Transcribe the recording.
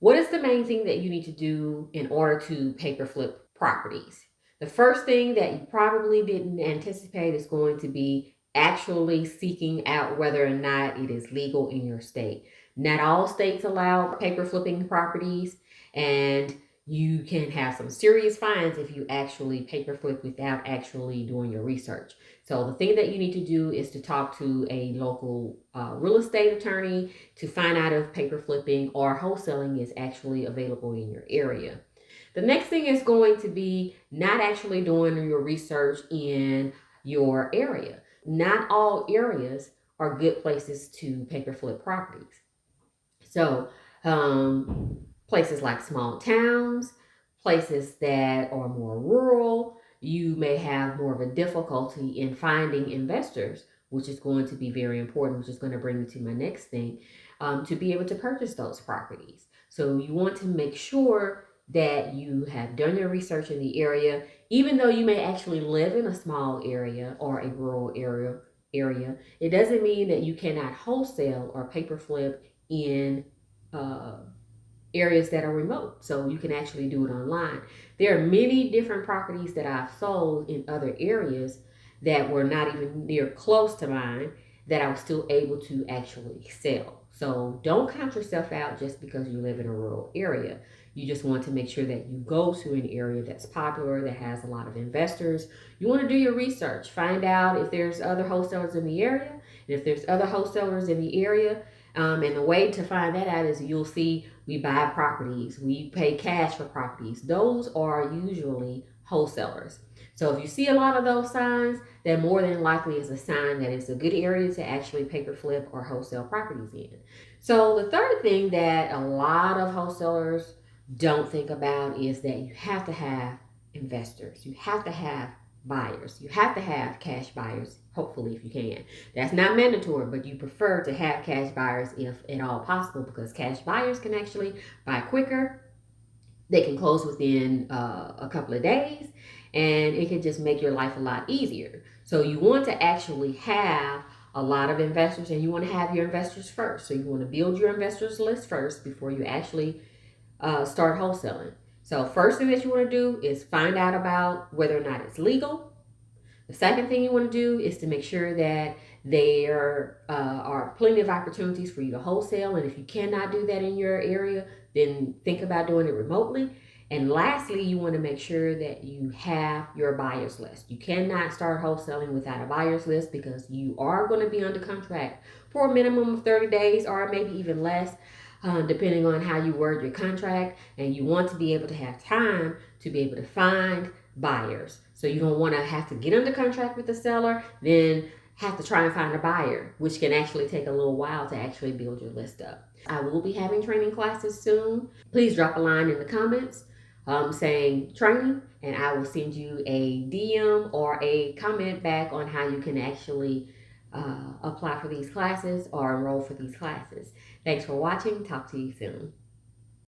What is the main thing that you need to do in order to paper flip properties? The first thing that you probably didn't anticipate is going to be actually seeking out whether or not it is legal in your state. Not all states allow paper flipping properties, and you can have some serious fines if you actually paper flip without actually doing your research. So the thing that you need to do is to talk to a local real estate attorney to find out if paper flipping or wholesaling is actually available in your area. The next thing is going to be not actually doing your research in your area. Not all areas are good places to paper flip properties. So, places like small towns, places that are more rural, you may have more of a difficulty in finding investors, which is going to be very important, which is going to bring me to my next thing, to be able to purchase those properties. So, you want to make sure that you have done your research in the area, even though you may actually live in a small area or a rural area, it doesn't mean that you cannot wholesale or paper flip in uh, areas that are remote. So you can actually do it online. There are many different properties that I've sold in other areas that were not even near close to mine that I was still able to actually sell. So don't count yourself out just because you live in a rural area. You just want to make sure that you go to an area that's popular, that has a lot of investors. You want to do your research, find out if there's other wholesalers in the area. And if there's other wholesalers in the area, and the way to find that out is you'll see we buy properties, we pay cash for properties. Those are usually wholesalers. So if you see a lot of those signs, then more than likely is a sign that it's a good area to actually paper flip or wholesale properties in. So the third thing that a lot of wholesalers don't think about is that you have to have investors. You have to have buyers. You have to have cash buyers, hopefully, if you can. That's not mandatory, but you prefer to have cash buyers if at all possible, because cash buyers can actually buy quicker. They can close within a couple of days, and it can just make your life a lot easier. So you want to actually have a lot of investors, and you want to have your investors first. So you want to build your investors list first before you actually start wholesaling. So first thing that you want to do is find out about whether or not it's legal. The second thing you want to do is to make sure that there are plenty of opportunities for you to wholesale. And if you cannot do that in your area, then think about doing it remotely. And lastly, you want to make sure that you have your buyers list. You cannot start wholesaling without a buyers list because you are going to be under contract for a minimum of 30 days or maybe even less, depending on how you word your contract. And you want to be able to have time to be able to find buyers. So you don't want to have to get under contract with the seller, then have to try and find a buyer, which can actually take a little while to actually build your list up. I will be having training classes soon. Please drop a line in the comments saying training, and I will send you a DM or a comment back on how you can actually apply for these classes or enroll for these classes. Thanks for watching. Talk to you soon.